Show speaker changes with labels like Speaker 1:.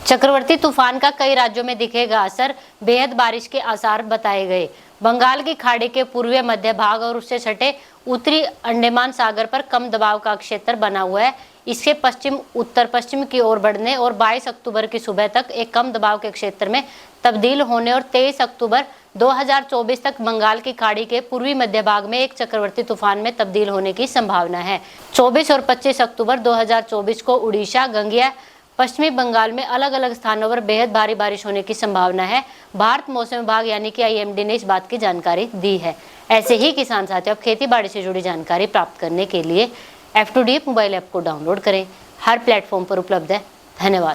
Speaker 1: चक्रवर्ती तूफान का कई राज्यों में दिखेगा असर, बेहद बारिश के आसार बताए गए। बंगाल की खाड़ी के पूर्वी मध्य भाग और उससे सटे उत्तरी अंडमान सागर पर कम दबाव का क्षेत्र बना हुआ है। इसके पश्चिम उत्तर पश्चिम की ओर बढ़ने और 22 अक्टूबर की सुबह तक एक कम दबाव के क्षेत्र में तब्दील होने और 23 अक्टूबर 2024 तक बंगाल की खाड़ी के पूर्वी मध्य भाग में एक चक्रवर्ती तूफान में तब्दील होने की संभावना है। 24 और 25 अक्टूबर 2024 को उड़ीसा, गंगेय, पश्चिमी बंगाल में अलग अलग स्थानों पर बेहद भारी बारिश होने की संभावना है। भारत मौसम विभाग यानी कि IMD ने इस बात की जानकारी दी है। ऐसे ही किसान साथियों, अब खेती बाड़ी से जुड़ी जानकारी प्राप्त करने के लिए F2D मोबाइल ऐप को डाउनलोड करें। हर प्लेटफॉर्म पर उपलब्ध है। धन्यवाद।